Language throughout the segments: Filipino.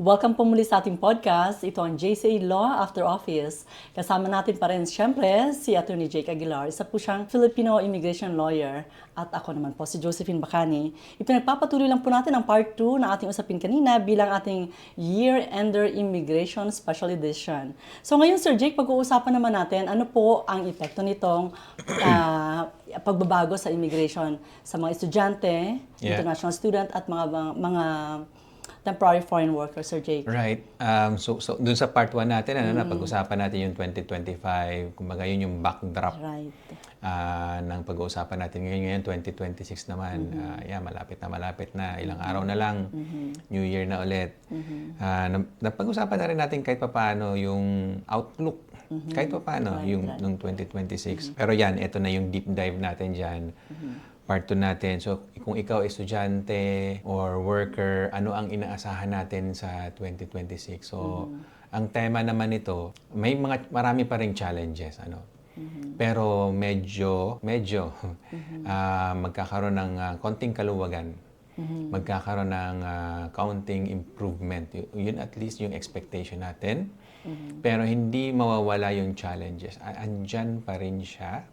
Welcome po muli sa ating podcast. Ito ang JCA Law After Office. Kasama natin pa rin siyempre si Attorney Jake Aguilar. Isa po siyang Filipino immigration lawyer. At ako naman po si Josephine Bacani. Ipinagpapatuloy lang po natin ang part 2 na ating usapin kanina bilang ating Year-Ender Immigration Special Edition. So ngayon Sir Jake, pag-uusapan naman natin ano po ang epekto nitong pagbabago sa immigration sa mga estudyante, international student at mga temporary foreign workers, Sir Jake. Right. So dun sa part 1 natin, pag-usapan natin yung 2025, kumbaga yun yung backdrop ng pag-uusapan natin ngayon 2026 naman. Malapit na, ilang araw na lang, New Year na ulit. Napag-usapan na rin natin kahit papaano yung outlook, kahit papaano yung 2026. Pero yan, ito na yung deep dive natin dyan. Part 2 natin. So, kung ikaw estudyante or worker, ano ang inaasahan natin sa 2026? So, ang tema naman nito, marami pa ring challenges, Pero medyo magkakaroon ng konting kaluwagan. Magkakaroon ng counting improvement. Yun at least yung expectation natin. Pero hindi mawawala yung challenges. Andyan pa rin siya.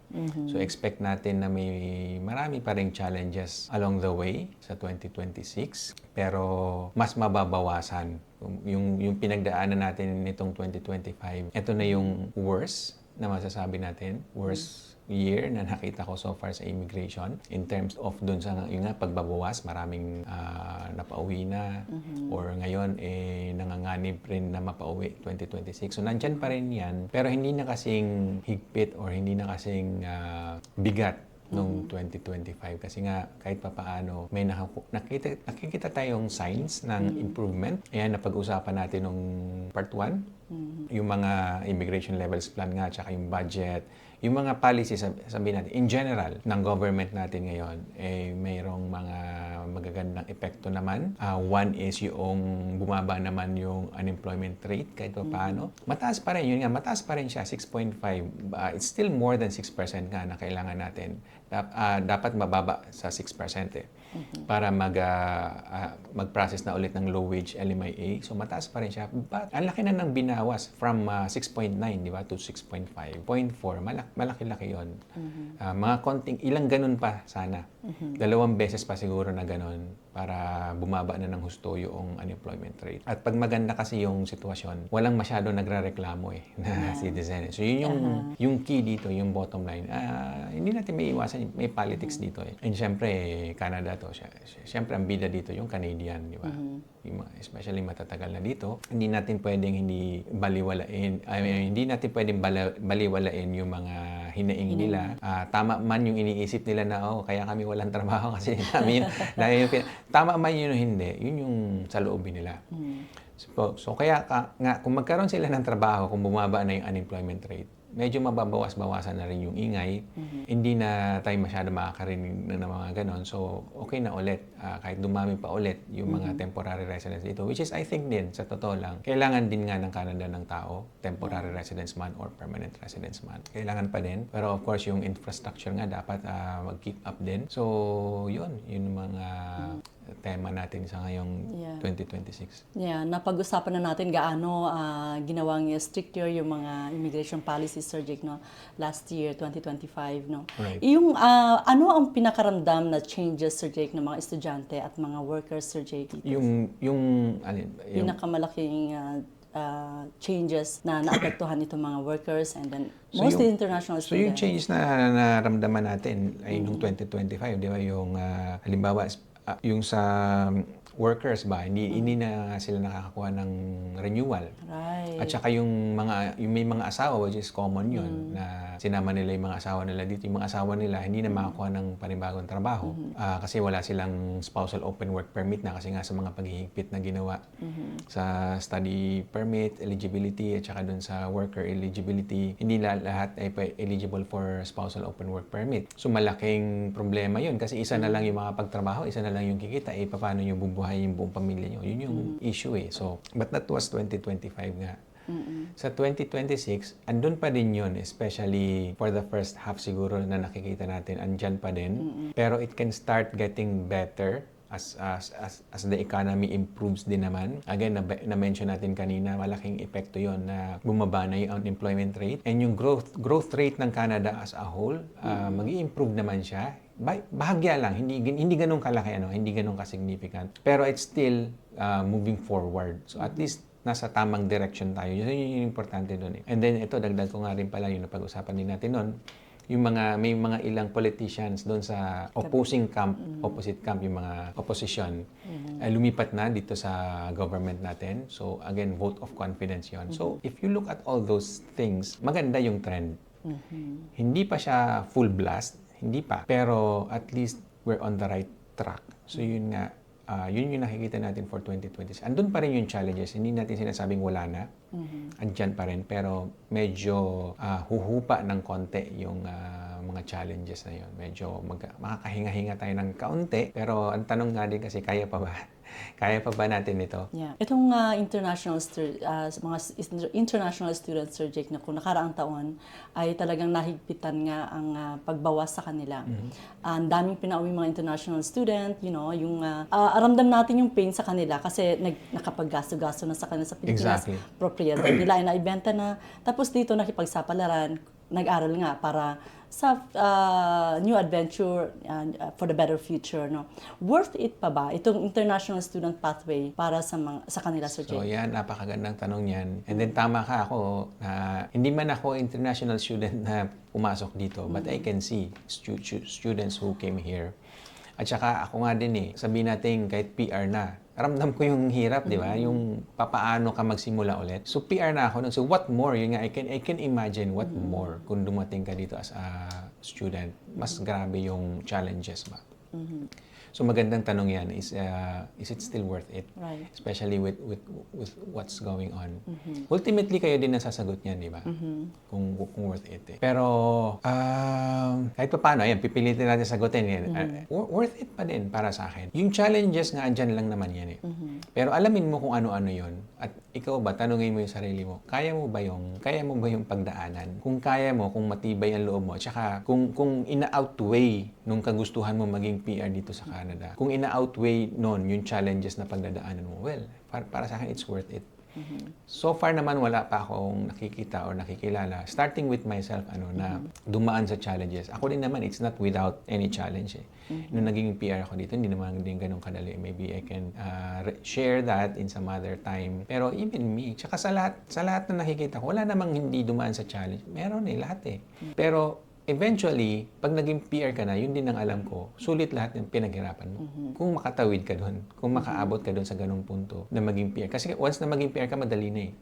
So expect natin na may marami pa rin challenges along the way sa 2026. Pero mas mababawasan. Yung pinagdaanan natin nitong 2025, ito na yung worst na masasabi natin. Worst year na nakita ko so far sa immigration in terms of dun sa pagbabawas, maraming napauwi na or ngayon nanganganib rin na mapauwi 2026. So nandyan pa rin yan, pero hindi na kasing higpit or hindi na kasing bigat noong 2025 kasi nga kahit papaano may nakikita tayong signs ng improvement. Ayan, napag-usapan natin nung part 1, yung mga immigration levels plan nga, tsaka yung budget, yung mga policies, sabihin natin, in general, ng government natin ngayon, mayroong mga magagandang epekto naman. One is yung bumaba naman yung unemployment rate kahit pa paano. Mataas pa rin, yun nga, mataas pa rin siya, 6.5. It's still more than 6% nga na kailangan natin. Dapat mababa sa 6% para mag-process na ulit ng low-wage LMIA. So, mataas pa rin siya. But, ang laki na ng binawas from 6.9, di ba, to 6.5. 0.4, malaki-laki yun. Mga konting, ilang ganun pa sana. 2 beses pa siguro na ganun para bumaba na ng husto yung unemployment rate. At pag maganda kasi yung sitwasyon, walang masyado nagre-reklamo na citizen. So, yun yung key dito, yung bottom line. Hindi natin may iwasan, may politics dito. And syempre, Canada to. Syempre, ang bida dito yung Canadian, di ba? Especially matatagal na dito. Hindi natin pwedeng baliwalain yung mga hinaing nila. Tama man yung iniisip nila na, kaya kami walang trabaho kasi tama man yun o hindi, yun yung sa loobin nila. So kaya kung magkaroon sila ng trabaho, kung bumaba na yung unemployment rate, medyo mababawas-bawasan na rin yung ingay. Hindi na tayo masyado makakarinig ng mga ganon. So, okay na ulit. Kahit dumami pa ulit yung mga temporary residents dito. Which is, I think din, sa totoo lang, kailangan din nga ng Canada ng tao, temporary residence man or permanent residence man. Kailangan pa din. Pero of course, yung infrastructure nga dapat mag-keep up din. So, yun mga tema natin sa ngayong 2026. Napag-usapan na natin gaano ginawang stricter yung mga immigration policies, Sir Jake, last year, 2025, Right. Yung, ano ang pinakaramdam na changes, Sir Jake, ng mga estudyante at mga workers, Sir Jake? Pinakamalaking changes na naapektuhan itong mga workers and then mostly international students. So yung changes na naramdaman natin ay noong 2025, di ba? Yung halimbawa, yung sa workers ba, hindi na sila nakakakuha ng renewal. Right. At saka yung may mga asawa, which is common yun, na sinama nila yung mga asawa nila dito. Yung mga asawa nila hindi na makakuha ng panibagong trabaho kasi wala silang spousal open work permit na kasi nga sa mga paghihigpit na ginawa sa study permit, eligibility, at saka dun sa worker eligibility, hindi lahat ay eligible for spousal open work permit. So malaking problema yun kasi isa na lang yung makapagtrabaho, isa na lang yung kikita, paano yung bubuhay yung buong pamilya nyo. Yun yung issue So, but that was 2025 nga. Sa 2026, andun pa din yun, especially for the first half siguro na nakikita natin, andyan pa din. Pero it can start getting better as the economy improves din naman. Again, na-mention natin kanina, malaking epekto yon na bumaba na yung unemployment rate. And yung growth rate ng Canada as a whole, mag-i-improve naman siya. Bahagya lang, hindi ganun kalaki, hindi ganun ka-significant. Pero it's still moving forward. So at least nasa tamang direction tayo. Yun yung importante doon eh. And then ito, dagdag ko nga rin pala yung napag-usapan din natin noon, may mga ilang politicians doon sa opposite camp, yung mga opposition, lumipat na dito sa government natin. So again, vote of confidence yon. So if you look at all those things, maganda yung trend. Hindi pa siya full blast, hindi pa. Pero at least we're on the right track. So yun nga, yun yung nakikita natin for 2020. Andun pa rin yung challenges. Hindi natin sinasabing wala na. Andyan pa rin. Pero medyo huhupa ng konti yung mga challenges na yun. Medyo makakahinga-hinga tayo ng kaunti. Pero ang tanong nga din kasi, kaya pa ba? Kaya pa ba natin ito? Yeah. Itong mga international students, Sir Jake, na kung nakaraang taon ay talagang nahigpitan nga ang pagbawas sa kanila. Ang daming pinauwi mga international student, yung aramdam natin yung pain sa kanila kasi nakapaggasto-gasto na sa kanila sa Pilipinas. Exactly. Propriedad nila ay naibenta na. Tapos dito nakipagsapalaran, nag-aral nga para sa new adventure for the better future, no? Worth it pa ba itong international student pathway para sa kanila, Sir Jake? So yan, napakagandang tanong yan. And then tama ka ako, hindi man ako international student na pumasok dito, but I can see students who came here. At saka ako nga din sabihin natin kahit PR na, ramdam ko yung hirap, di ba? Yung papaano ka magsimula ulit. So PR na ako nun. So what more? Yun nga, I can imagine what more kung dumating ka dito as a student. Mas grabe yung challenges ba? So magandang tanong yan, is it still worth it? Right. Especially with what's going on. Ultimately, kayo din nasasagot niyan, di ba? Kung worth it. Pero kahit pa paano, ayan, pipilitin natin sagutin yan. Worth it pa din para sa akin. Yung challenges nga, andyan lang naman yan eh. Pero alamin mo kung ano-ano yon. At ikaw ba, tanungin mo yung sarili mo, kaya mo ba yung pagdaanan? Kung kaya mo, kung matibay ang loob mo, at saka kung ina-outweigh nung kagustuhan mo maging PR dito sa Canada, kung ina-outweigh nun yung challenges na pagdadaanan mo, well, para sa akin, it's worth it. So far naman wala pa akong nakikita or nakikilala, starting with myself, na dumaan sa challenges. Ako din naman, it's not without any challenge eh. Nung naging PR ako dito, hindi naman din ganun kadali. Maybe I can share that in some other time. Pero even me, tsaka sa lahat na nakikita ko, wala namang hindi dumaan sa challenge. Meron lahat eh. Pero eventually, pag naging PR ka na, yun din ang alam ko, sulit lahat ng pinaghirapan mo. Kung makatawid ka doon, kung makaabot ka doon sa ganung punto na maging PR. Kasi once na maging PR ka, madali na eh.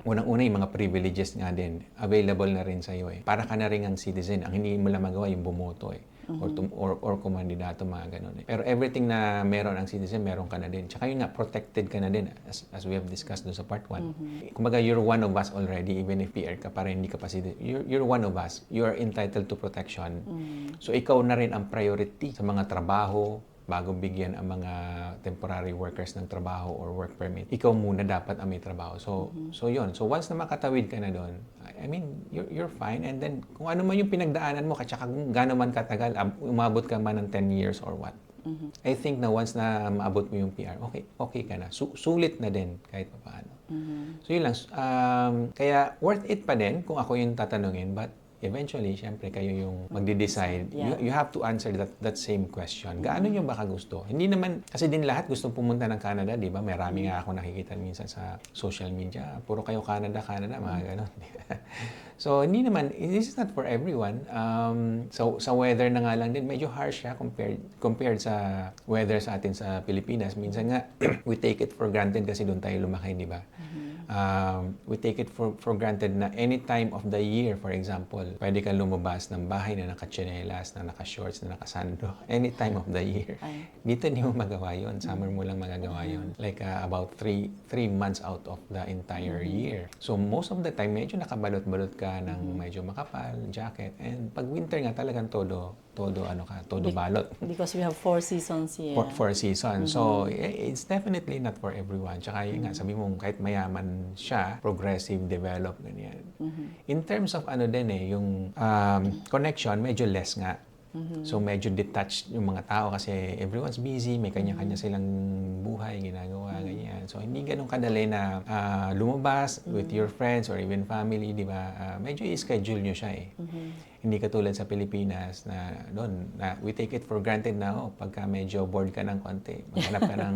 Unang-una yung mga privileges nga din, available na rin sa iyo eh. Para ka na rin ang citizen. Ang hindi mo lang magawa yung bumoto eh. Or kumandidato, mga ganun eh. Pero everything na meron ang citizen, meron ka na din. Tsaka yun nga, protected ka na din as we have discussed doon sa part 1. Kumbaga, you're one of us already, even if PR ka pa rin, hindi ka pa citizen. You're one of us. You are entitled to protection. So ikaw na rin ang priority sa mga trabaho, bago bigyan ang mga temporary workers ng trabaho or work permit, ikaw muna dapat ang may trabaho. So yun. So once na makatawid ka na doon, I mean, you're fine. And then, kung ano man yung pinagdaanan mo, tsaka kung gaano man katagal, umabot ka man ng 10 years or what. I think na once na maabot mo yung PR, okay ka na. Sulit na din kahit pa paano. So yun lang. Kaya worth it pa din kung ako yung tatanungin, but eventually, syempre, kayo yung magde-decide. Yeah. You have to answer that same question. Gaano nyo ba kagusto? Hindi naman, kasi din lahat gusto pumunta ng Canada, di ba? Marami nga ako nakikita minsan sa social media. Puro kayo Canada, mga ganon. So, hindi naman, this is not for everyone. So, sa weather na nga lang din, medyo harsh siya compared sa weather sa atin sa Pilipinas. Minsan nga, we take it for granted kasi doon tayo lumaki, di ba? We take it for granted na any time of the year, for example, pwede kang lumabas ng bahay na naka-tsinelas, na naka-shorts, na naka-sando. Any time of the year. Dito hindi mo magawa yun. Summer mo lang magagawa yun. Like about 3 months out of the entire year. So most of the time, medyo nakabalot-balot ka ng medyo makapal, jacket. And pag winter nga talagang todo balot. Because we have 4 seasons here. 4 seasons. So, it's definitely not for everyone. Tsaka yun nga, sabi mo, kahit mayaman siya, progressive, develop, ganyan. In terms of yung connection, medyo less nga. So medyo detached yung mga tao kasi everyone's busy, may kanya-kanya silang buhay, ginagawa, ganyan. So hindi ganun kadali na lumabas with your friends or even family, di ba? Medyo i-schedule nyo siya eh. Hindi katulad sa Pilipinas na doon, na we take it for granted na pagka medyo bored ka ng konti, maghanap ka ng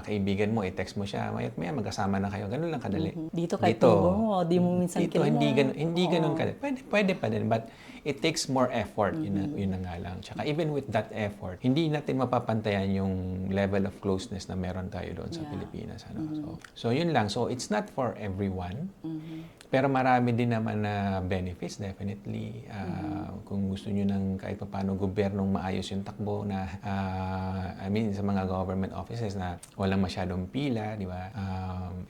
kaibigan mo, i-text mo siya, maya magkasama na kayo. Ganun lang kadali. Dito kahit neighbor mo, di mo minsan Dito, kilala. hindi ganun kadali. Pwede pa din, but it takes more effort, yun na nga lang. Tsaka even with that effort, hindi natin mapapantayan yung level of closeness na meron tayo doon sa Pilipinas. So yun lang. So it's not for everyone. Pero marami din naman na benefits, definitely. Kung gusto nyo ng kahit paano gobyernong maayos yung takbo na, I mean, sa mga government offices na walang masyadong pila, di ba?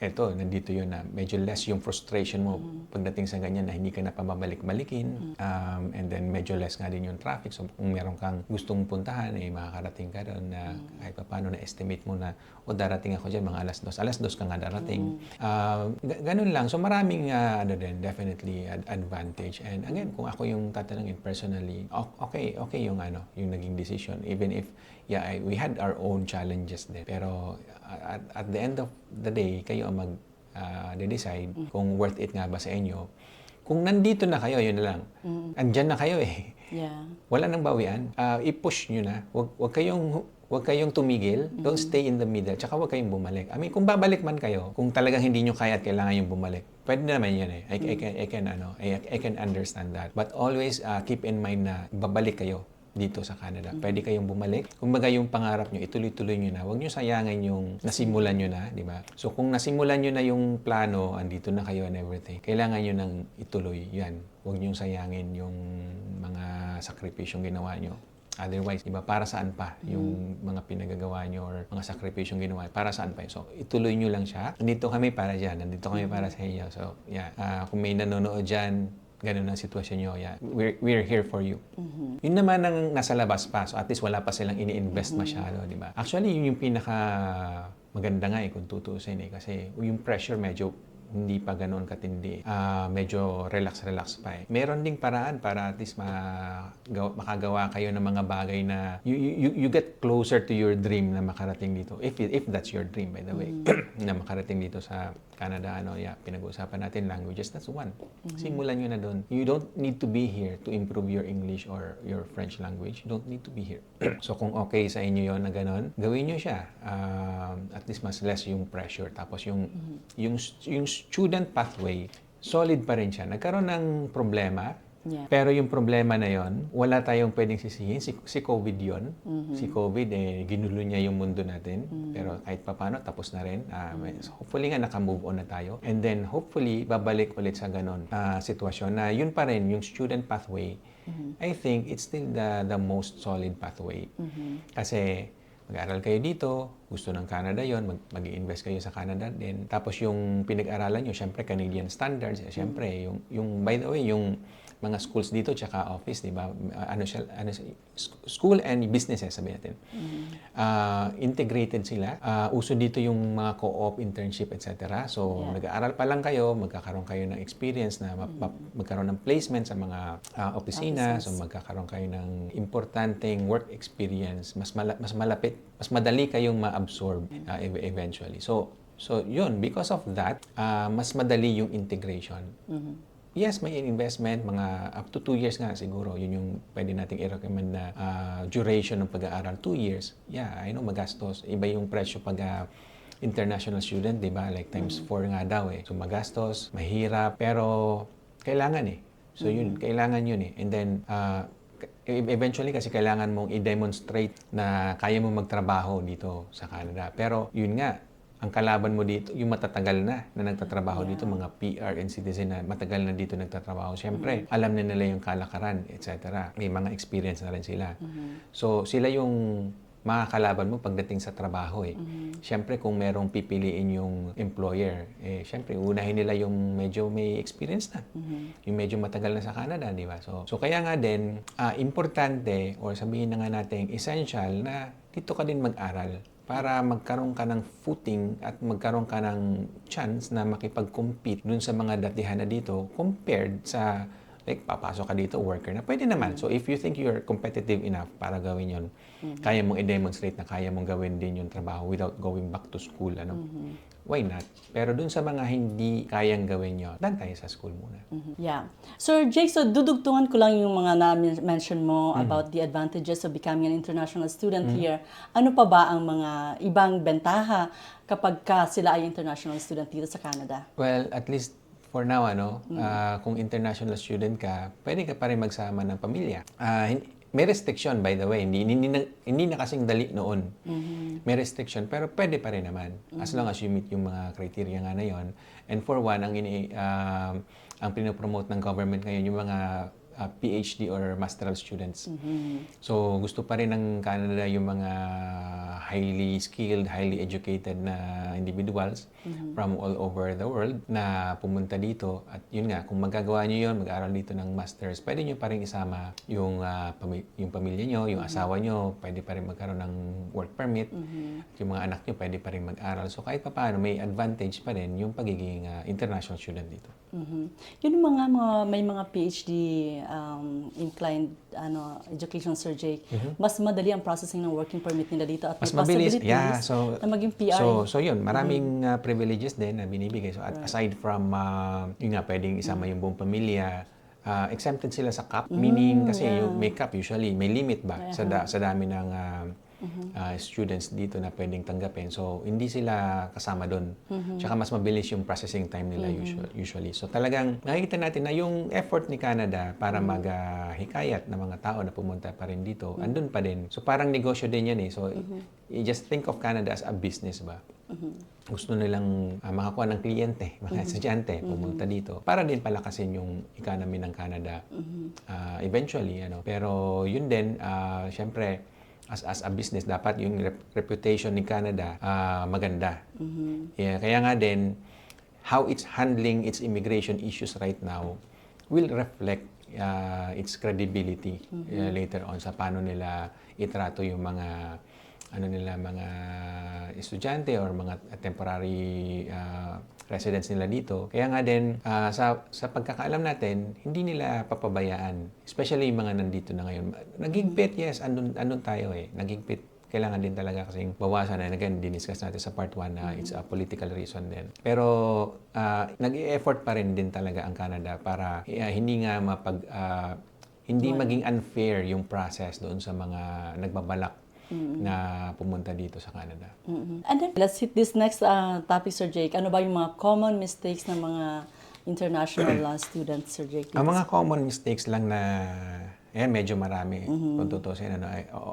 Eto, nandito yun na medyo less yung frustration mo pagdating sa ganyan na hindi ka na pababalik-balikin. And then medyo less nga din yung traffic. So kung meron kang gustong puntahan, makakarating ka doon na kahit paano na-estimate mo na, darating ako dyan mga alas 2. Alas 2 ka nga darating. Ganun lang. So maraming definitely advantage. And again, kung ako yung tatanungin personally, okay yung naging decision. Even if, we had our own challenges din. Pero at the end of the day, kayo ang mag-decide kung worth it nga ba sa inyo. Kung nandito na kayo, yun na lang. Andyan na kayo eh. Yeah. Wala nang bawian. I-push nyo na. Huwag kayong tumigil. Don't stay in the middle. Tsaka huwag kayong bumalik. I mean, kung babalik man kayo, kung talagang hindi nyo kaya at kailangan yung bumalik, pwede naman yan eh. I can understand that. But always keep in mind na babalik kayo dito sa Canada. Pwede kayong bumalik. Kumbaga yung pangarap nyo, ituloy-tuloy nyo na. Huwag nyo sayangin yung nasimulan nyo na, di ba? So kung nasimulan nyo na yung plano, andito na kayo and everything, kailangan nyo nang ituloy yan. Huwag nyo sayangin yung mga sakripisyong ginawa nyo. Otherwise, iba, para saan pa yung mga pinagagawa nyo or mga sakripisyong ginawa? Para saan pa yun? So, ituloy nyo lang siya. Nandito kami para dyan. Nandito kami para sa inyo. So, kung may nanonood dyan, ganun ang sitwasyon nyo, we're here for you. Yun naman ang nasa labas pa. So, at least wala pa silang ini-invest masyado, di ba? Actually, yun yung pinaka maganda nga kung tutuusin kasi yung pressure medyo hindi pa ganoon katindi. Medyo relax pa eh. Meron ding paraan para at least makagawa kayo ng mga bagay na you get closer to your dream na makarating dito. If that's your dream, by the way, na makarating dito sa Canada, pinag-uusapan natin languages, that's one. Simulan nyo na doon. You don't need to be here to improve your English or your French language. You don't need to be here. So kung okay sa inyo yon na gano'n, gawin nyo siya. At least mas less yung pressure. Tapos yung student pathway, solid pa rin siya. Nagkaroon ng problema, pero yung problema na yon, wala tayong pwedeng sisihin. Si COVID yon. Si COVID, ginulo niya yung mundo natin. Pero kahit papano, tapos na rin. So hopefully nga, naka-move on na tayo. And then, hopefully, babalik ulit sa ganon sitwasyon na yun pa rin, yung student pathway, I think it's still the most solid pathway. Kasi, mag-aaral kayo dito, gusto ng Canada yon, mag-i-invest kayo sa Canada din. Tapos yung pinag-aralan nyo, syempre Canadian standards, syempre yung by the way, yung mga schools dito tsaka office, di ba? School and businesses, sabi natin. Integrated sila. Uso dito yung mga co-op, internship, etc. So, nag-aaral pa lang kayo, magkakaroon kayo ng experience na magkaroon ng placement sa mga opisina. So, magkakaroon kayo ng importanteng work experience. Mas malapit, mas madali kayong ma-absorb eventually. So yun, because of that, mas madali yung integration. Yes, may investment, mga up to 2 years nga siguro. Yun yung pwede nating i-recommend na duration ng pag-aaral. 2 years. Yeah, I know, magastos. Iba yung presyo pag international student, di ba? Like times 4 nga daw eh. So magastos, mahirap, pero kailangan eh. So yun, kailangan yun eh. And then, eventually kasi kailangan mong i-demonstrate na kaya mo magtrabaho dito sa Canada. Pero yun nga, ang kalaban mo dito, yung matatagal na nagtatrabaho dito, mga PR and citizen na matagal na dito nagtatrabaho. Siyempre, alam na nila yung kalakaran, etc. May mga experience na rin sila. So, sila yung makakalaban mo pagdating sa trabaho eh. Siyempre, kung merong pipiliin yung employer, siyempre, unahin nila yung medyo may experience na. Yung medyo matagal na sa Canada, di ba? So kaya nga din, importante, or sabihin na nga natin, essential na dito ka din mag-aral para magkaroon ka ng footing at magkaroon ka ng chance na makipag-compete dun sa mga datihan na dito compared sa like papasok ka dito, worker na, pwede naman. So if you think you're competitive enough para gawin yon, kaya mong i-demonstrate na kaya mong gawin din yung trabaho without going back to school, why not? Pero dun sa mga hindi kayang gawin yun, dan tayo sa school muna. Yeah. Sir Jake, so dudugtungan ko lang yung mga na-mention mo about the advantages of becoming an international student here. Ano pa ba ang mga ibang bentaha kapag sila ay international student dito sa Canada? Well, at least for now, kung international student ka, pwede ka pa rin magsama ng pamilya. May restriction, by the way. Hindi na kasing dali noon. May restriction, pero pwede pa rin naman. As long as you meet yung mga criteria nga na yon. And for one, ang pinopromote ng government ngayon, yung mga PhD or masteral students. So, gusto pa rin ng Canada yung mga highly skilled, highly educated na individuals from all over the world na pumunta dito. At yun nga, kung magagawa nyo yun, mag-aaral dito ng masters, pwede nyo pa rin isama yung pamilya nyo, yung asawa nyo, pwede pa rin magkaroon ng work permit. At yung mga anak nyo, pwede pa rin mag-aral. So, kahit pa paano, may advantage pa rin yung pagiging international student dito. Yun may mga PhD inclined education, Sir Jake, mas madali ang processing ng working permit nila dito at Mas may mabilis. possibilities na maging PR. So yun, maraming privileges din na binibigay. So aside from, yun nga, pwedeng isama yung buong pamilya, exempted sila sa cap, meaning kasi yung may cap usually, may limit ba sa dami ng students dito na pwedeng tanggapin. So, hindi sila kasama doon. Tsaka mas mabilis yung processing time nila usually. So, talagang nakikita natin na yung effort ni Canada para maghikayat ng mga tao na pumunta pa rin dito, andun pa din. So, parang negosyo din yan eh. So, you just think of Canada as a business ba? Gusto nilang makakuha ng kliyente, mga estudyante, pumunta dito para din palakasin yung economy ng Canada eventually. Pero yun din, syempre, as a business, dapat yung reputation ni Canada maganda. Kaya nga din, how it's handling its immigration issues right now will reflect its credibility later on sa paano nila itrato yung mga mga estudyante or mga temporary residents nila dito. Kaya nga din, sa pagkakaalam natin, hindi nila papabayaan. Especially yung mga nandito na ngayon. Nagigpit, yes, andun tayo eh. Nagigpit. Kailangan din talaga kasing bawasan. And again, diniscuss natin sa part 1 na it's a political reason din. Pero nag-i-effort pa rin din talaga ang Canada para hindi nga hindi maging unfair yung process doon sa mga nagbabalak na pumunta dito sa Canada. And then, let's hit this next topic, Sir Jake. Ano ba yung mga common mistakes ng mga international students, Sir Jake? Ang mga common mistakes lang na, medyo marami. Kung tutusin,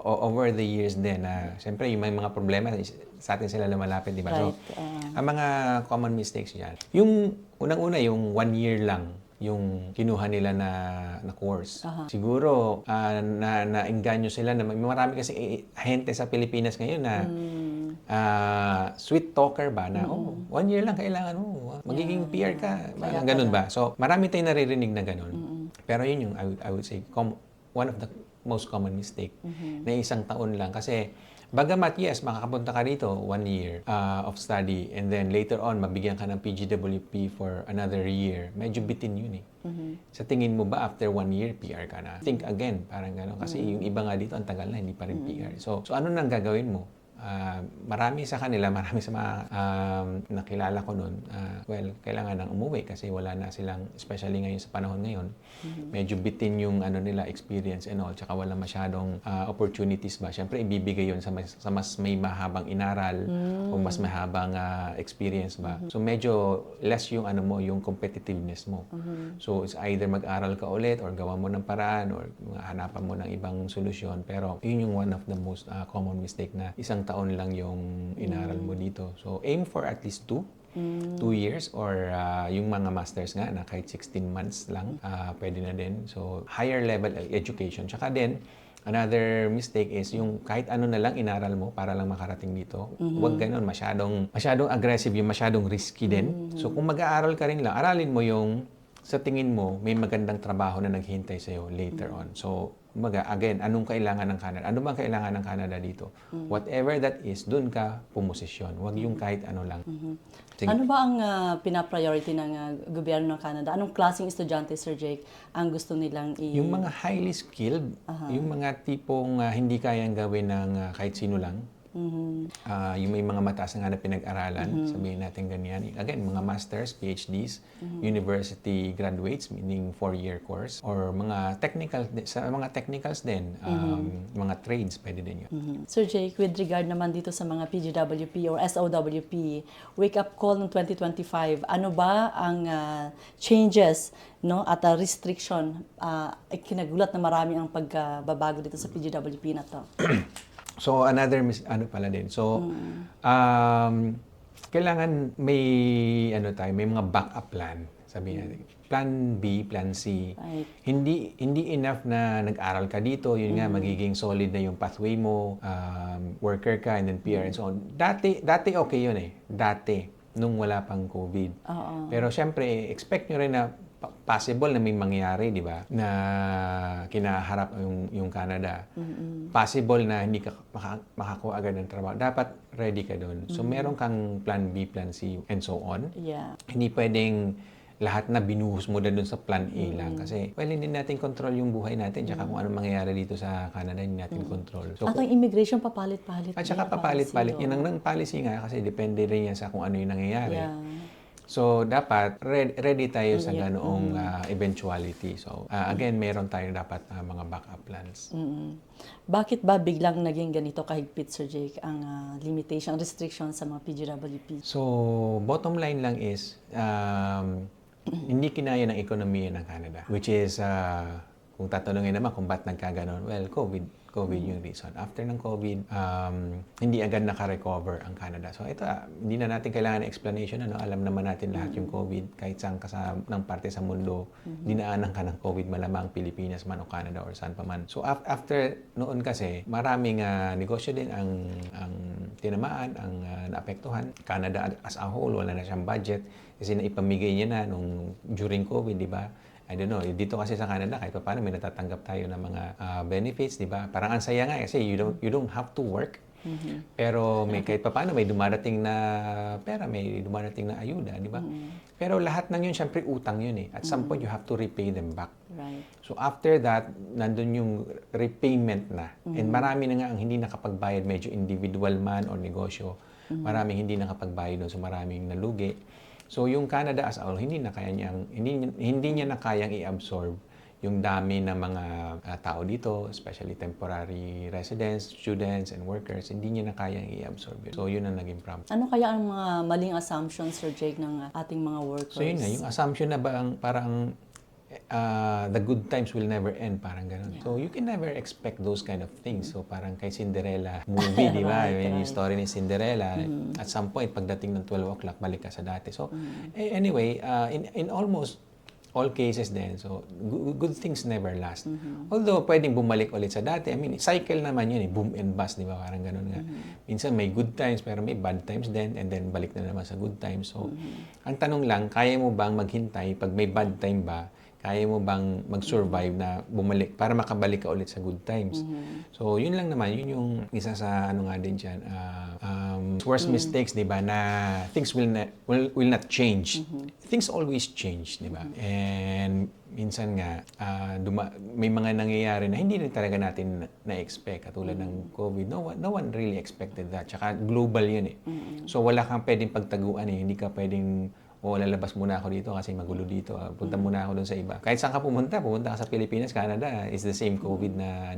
over the years din, siyempre, yung may mga problema, sa atin sila lumalapit, di ba? Right. So, ang mga common mistakes yan. Yung, unang-una, yung 1 year lang yung kinuha nila na course. Siguro, naengganyo sila na marami kasi ahente sa Pilipinas ngayon na sweet talker ba na, 1 year lang kailangan mo, magiging PR ka, ganun ba? So, marami tayong naririnig na ganun. Pero yun yung, I would say, one of the most common mistake na 1 taon lang. Kasi, bagamat, yes, makakapunta ka rito 1 year of study and then later on, mabigyan ka ng PGWP for another year. Medyo bitin yun eh. Sa tingin mo ba, after 1 year, PR ka na? Think again, parang gano'n. Kasi yung iba nga dito, ang tagal na, hindi pa rin PR. So ano nang gagawin mo? Marami sa kanila, marami sa mga nakilala ko noon, kailangan nang umuwi kasi wala na silang, especially ngayon sa panahon ngayon, medyo bitin yung nila, experience and all, tsaka wala masyadong opportunities ba. Siyempre, ibibigay yun sa mas may mahabang inaral o mas mahabang experience ba. So, medyo less yung yung competitiveness mo. So, it's either mag-aral ka ulit or gawa mo ng paraan or hanapan mo ng ibang solusyon. Pero, yun yung one of the most common mistake na 1 taon lang yung inaral mo dito. So, aim for at least 2 years or yung mga masters nga na kahit 16 months lang, pwede na din. So, higher level education. Tsaka din, another mistake is yung kahit ano na lang inaral mo para lang makarating dito. Huwag ganun, masyadong aggressive, yung masyadong risky din. So, kung mag-aaral ka rin lang, aralin mo yung sa tingin mo, may magandang trabaho na naghihintay sa'yo later on. So, Kumbaga, again, anong kailangan ng Canada? Ano bang kailangan ng Canada dito? Whatever that is, dun ka pumosisyon. Huwag yung kahit ano lang. Sige. Ano ba ang pinapriority ng gobyerno ng Canada? Anong klaseng estudyante, Sir Jake, ang gusto nilang Yung mga highly skilled, yung mga tipong hindi kayang gawin ng kahit sino lang, yung may mga mataas na pinag-aralan, sabihin natin ganyan. Again, mga masters, PhDs, university graduates, meaning 4-year course, or mga technical, sa mga technicals din, mga trades, pwede din yun. Sir Jake, with regard naman dito sa mga PGWP or SOWP, wake-up call ng 2025, ano ba ang changes, no, at restriction, kinagulat na marami ang pagbabago dito sa PGWP na to? So, another, ano pala din. So, kailangan may, may mga backup plan. Sabihin natin. Plan B, Plan C. Right. Hindi enough na nag-aral ka dito, yun nga, magiging solid na yung pathway mo, worker ka, and then PR and so on. Dati okay yun eh. Dati, nung wala pang COVID. Pero syempre, expect nyo rin na possible na may mangyari, di ba? Na kinaharap yung Canada. Possible na hindi ka makakuha agad ng trabaho. Dapat ready ka doon. So, meron kang plan B, plan C, and so on. Yeah. Hindi pwedeng lahat na binuhos mo doon sa plan A lang. Kasi, well, hindi natin control yung buhay natin. Tsaka kung anong mangyayari dito sa Canada, hindi natin control. So, At ang immigration papalit-palit. at saka papalit-palit. Yan ang policy nga kasi depende rin yan sa kung ano yung nangyayari. Yeah. So, dapat ready tayo sa ganoong eventuality. So, again, meron tayong dapat mga backup plans. Bakit ba biglang naging ganito kahigpit, Sir Jake, ang limitation, restriction sa mga PGWP? So, bottom line lang is, hindi kinaya ng ekonomiya ng Canada. Which is, kung tatanungin naman kung ba't nagkaganon, well, COVID yung reason. After ng COVID, hindi agad naka-recover ang Canada. So ito, hindi na natin kailangan ng explanation. Alam naman natin lahat yung COVID. Kahit saan ka ng parte sa mundo, dinaanan ka ng COVID, malamang Pilipinas man o Canada or saan pa man. So after noon kasi, maraming negosyo din ang tinamaan, ang naapektuhan. Canada as a whole, wala na siyang budget. Kasi naipamigay niya na during COVID, di ba? I don't know, dito kasi sa Canada, kahit pa paano may natatanggap tayo ng mga benefits, di ba? Parang ang saya nga kasi you don't have to work. Pero may kahit pa paano may dumarating na pera, may dumarating na ayuda, di ba? Pero lahat ng yun, syempre utang yun eh. At some point, you have to repay them back. Right. So after that, nandun yung repayment na. And marami na nga ang hindi nakapagbayad, medyo individual man or negosyo. Maraming hindi nakapagbayad doon, so maraming nalugi. So yung Canada as a whole, hindi niya na kayang i-absorb yung dami ng mga tao dito, especially temporary residents, students, and workers, hindi niya na kayang i-absorb yun. So yun ang naging problem. Ano kaya ang mga maling assumptions, Sir Jake, ng ating mga workers? So yun na, yung assumption na parang the good times will never end, parang gano'n. Yeah. So you can never expect those kind of things. So parang kay Cinderella movie, di ba? Yung story ni Cinderella, at some point, pagdating ng 12 o'clock, balik ka sa dati. So anyway, in almost all cases then, so good things never last. Although pwedeng bumalik ulit sa dati. I mean, cycle naman yun eh, boom and bust, di ba? Parang gano'n nga. Minsan may good times, pero may bad times din, and then balik na naman sa good times. So ang tanong lang, kaya mo bang maghintay pag may bad time ba? Kaya mo bang mag-survive na bumalik para makabalik ka ulit sa good times? So, yun lang naman. Yun yung isa sa ano nga din dyan. Worst mistakes, di ba? Na things will not change. Things always change, di ba? And minsan nga, may mga nangyayari na hindi rin talaga natin na-expect. Katulad ng COVID. No one really expected that. Tsaka global yun eh. So, wala kang pwedeng pagtaguan eh. Hindi ka pwedeng lalabas muna ako dito kasi magulo dito. Punta muna ako doon sa iba. Kahit saan ka pumunta ka sa Pilipinas, Canada, is the same COVID na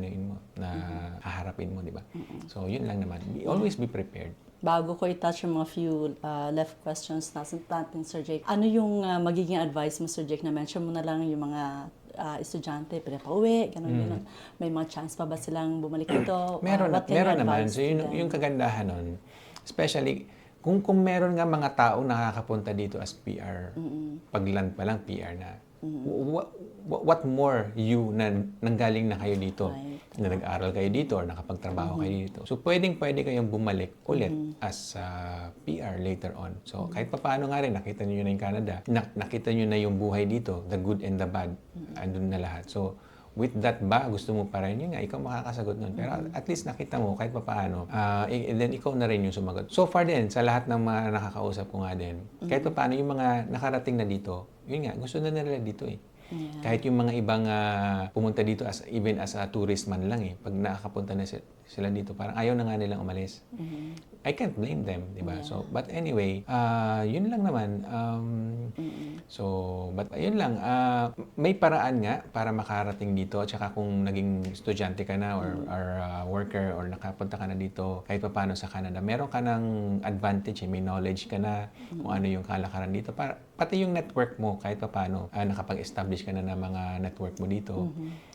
haharapin mo, di ba? So, yun lang naman. Always be prepared. Bago ko i-touch yung mga few left questions natin, Sir Jake, ano yung magiging advice mo, Sir Jake, na mention mo na lang yung mga estudyante, pinapauwi, gano'n. May mga chance pa ba silang bumalik dito? Meron naman. So, yung kagandahan nun, especially, kung meron nga mga tao nakakapunta dito as PR, pag-land pa lang PR na, what more you na nanggaling na kayo dito, na nag-aral kayo dito or nakapagtrabaho kayo dito. So, pwede kayong bumalik ulit as PR later on. So, kahit paano nga rin, nakita nyo na yung Canada, nakita nyo na yung buhay dito, the good and the bad, andun na lahat. So, with that ba, gusto mo pa rin, yun nga, ikaw makakasagot nun. Pero at least nakita mo kahit pa paano, and then ikaw na rin yung sumagot. So far din, sa lahat ng mga nakakausap ko nga din, kahit pa paano yung mga nakarating na dito, yun nga, gusto na nila dito eh. Yeah. Kahit yung mga ibang pumunta dito even as a tourist man lang eh, pag nakakapunta na sila dito, parang ayaw na nga nilang umalis. I can't blame them, di ba? Yeah. So, but anyway, yun lang naman. But yun lang, may paraan nga para makarating dito. At saka kung naging estudyante ka na or worker or nakapunta ka na dito, kahit pa paano sa Canada, meron ka ng advantage, may knowledge ka na kung ano yung kalakaran dito. Pati yung network mo, kahit pa paano, nakapag-establish ka na ng mga network mo dito.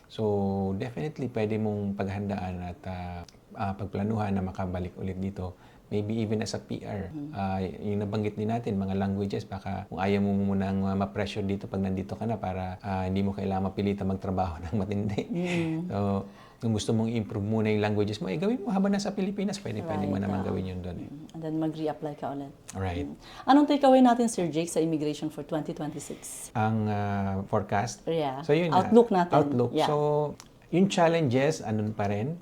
So, definitely, pwede mong paghandaan at pagplanuhan na makabalik ulit dito. Maybe even as a PR. Yung nabanggit din natin, mga languages, baka kung ayaw mo munang ma-pressure dito pag nandito ka na para hindi mo kailangan mapilita magtrabaho ng matindi. So, kung gusto mong improve muna yung languages mo, gawin mo habang nasa Pilipinas, pwede mo naman gawin yun doon. And then mag-reapply ka ulit. Alright. Anong takeaway natin, Sir Jake, sa immigration for 2026? Ang forecast. Yeah. So, yun Outlook natin. Outlook. Yeah. So, yung challenges, andun pa rin.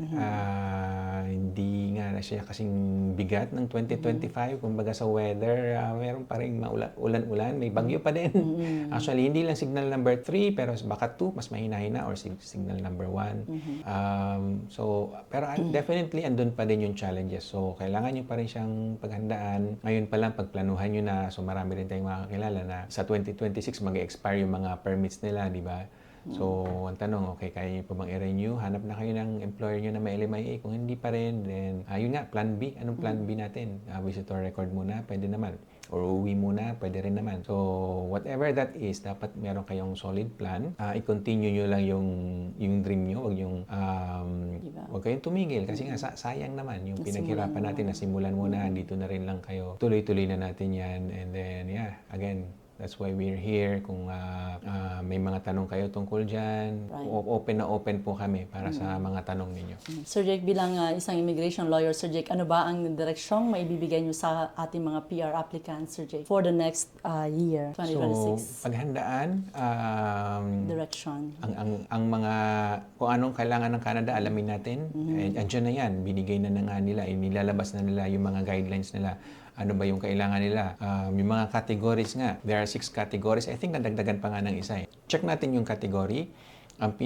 Hindi nga siya kasing bigat ng 2025. Kumbaga sa weather, meron pa rin ulan-ulan. May bagyo pa din. Actually, hindi lang signal number 3, pero baka 2, mas mahina-hina, or signal number 1. Pero definitely, andun pa din yung challenges. So, kailangan nyo pa rin siyang paghandaan. Ngayon pa lang, pagplanuhan nyo na, so marami rin tayong makakilala na sa 2026, mag-expire yung mga permits nila, di ba? So, ang tanong, okay, kaya nyo pa bang i-renew? Hanap na kayo ng employer nyo na may LMIA. Kung hindi pa rin, then, yun nga, plan B. Anong plan B natin? Visitor record muna, pwede naman. Or uwi muna, pwede rin naman. So, whatever that is, dapat meron kayong solid plan. I-continue nyo lang yung dream nyo. Huwag kayong tumigil. Kasi nga, sayang naman yung pinaghirapan natin. Nasimulan muna, dito na rin lang kayo. Tuloy-tuloy na natin yan. And then, yeah, again, that's why we're here. Kung may mga tanong kayo tungkol dyan, open po kami para sa mga tanong ninyo. Sir Jake, bilang isang immigration lawyer, Sir Jake, ano ba ang direksyong maibibigay nyo sa ating mga PR applicants, Sir Jake, for the next year, 2026? So, paghandaan, Direction. ang mga, kung anong kailangan ng Canada, alamin natin. Andiyan na yan, binigay na nga nila, nilalabas na nila yung mga guidelines nila. Ano ba yung kailangan nila? Yung mga categories nga. There are 6 categories. I think nadagdagan pa nga ng isa eh. Check natin yung category. Ang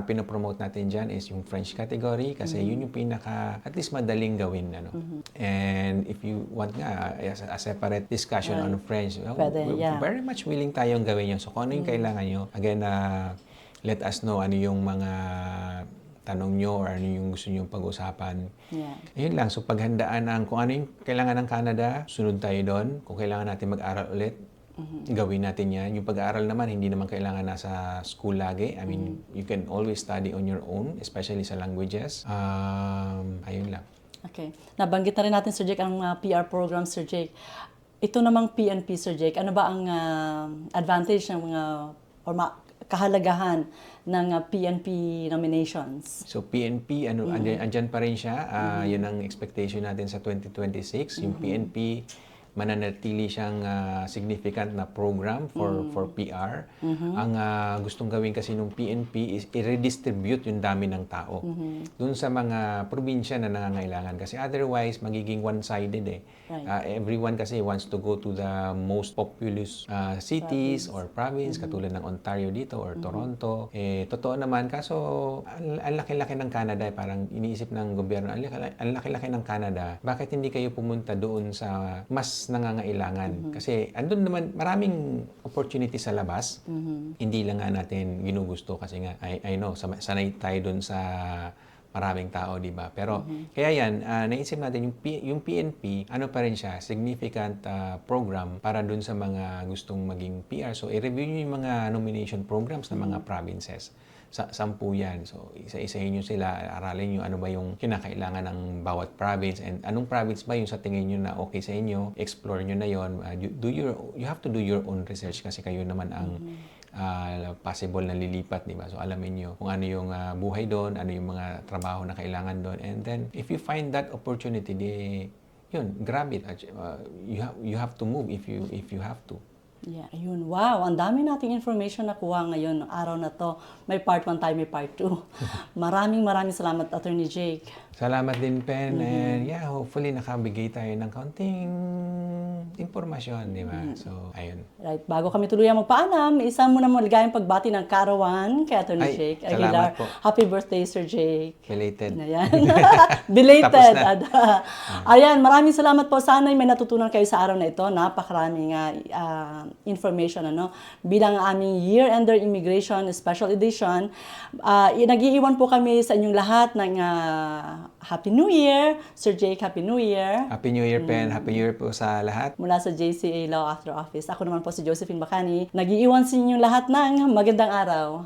pinopromote natin dyan is yung French category kasi yun yung at least madaling gawin. And if you want nga a separate discussion on French, we're very much willing tayong gawin yun. So kung ano yung kailangan nyo, again, let us know ano yung mga tanong nyo or ano yung gusto nyo pag-usapan. Yeah. Ayun lang. So, paghandaan kung ano yung kailangan ng Canada, sunod tayo doon. Kung kailangan natin mag-aral ulit, gawin natin yan. Yung pag-aaral naman, hindi naman kailangan nasa school lagi. I mean, you can always study on your own, especially sa languages. Ayun lang. Okay. Nabanggit na rin natin, Sir Jake, ang PR program, Sir Jake. Ito namang PNP, Sir Jake, ano ba ang advantage ng mga kahalagahan ng PNP nominations? So PNP, andyan pa rin siya. Yun ang expectation natin sa 2026. Yung PNP, mananatili siyang significant na program for PR. Ang gustong gawin kasi ng PNP is i-redistribute yung dami ng tao dun sa mga probinsya na nangangailangan. Kasi otherwise, magiging one-sided eh. Right. Everyone kasi wants to go to the most populous cities or province, katulad ng Ontario dito or Toronto. Totoo naman, kaso ang laki-laki ng Canada, parang iniisip ng gobyerno, ang laki-laki ng Canada, bakit hindi kayo pumunta doon sa mas nangangailangan? Kasi andun naman, maraming opportunity sa labas. Hindi lang nga natin ginugusto kasi nga, I know, sanay tayo doon sa maraming tao, di ba? Pero, kaya yan, naisip natin, yung PNP, ano pa rin siya, significant program para dun sa mga gustong maging PR. So, i-review nyo yung mga nomination programs ng mga provinces. 10 yan. So, isa-isahin nyo sila, aralin nyo ano ba yung kinakailangan ng bawat province and anong province ba yung sa tingin nyo na okay sa inyo, explore nyo na yon. You have to do your own research kasi kayo naman ang possible na lilipat, di ba? So, alamin nyo kung ano yung buhay doon, ano yung mga trabaho na kailangan doon. And then, if you find that opportunity, yun, grab it. You have to move if you have to. Yeah, ayun. Wow, ang dami nating information nakuha ngayon, araw na to. May part 1 tayo, may part 2. Maraming salamat, Attorney Jake. Salamat din, Pen. And yeah, hopefully nakabigay tayo ng kaunting impormasyon, di ba? So, ayun. Right, bago kami tuluyang magpaalam, isa muna maligayang pagbati ng karawan kay Attorney Ay, Jake salamat Aguilar. po. Happy birthday, Sir Jake. Related. Ayan. Belated. Tapos Ayan, maraming salamat po. Sana'y may natutunan kayo sa araw na ito. Napakaraming information, ano. Bilang aming year-ender immigration special edition, nag-iiwan po kami sa inyong lahat ng Happy New Year. Sir Jake, Happy New Year. Happy New Year, Pen. Happy New Year po sa lahat. Mula sa JCA Law After Office. Ako naman po si Josephine Bacani. Nag-iiwan sa inyong lahat ng magandang araw.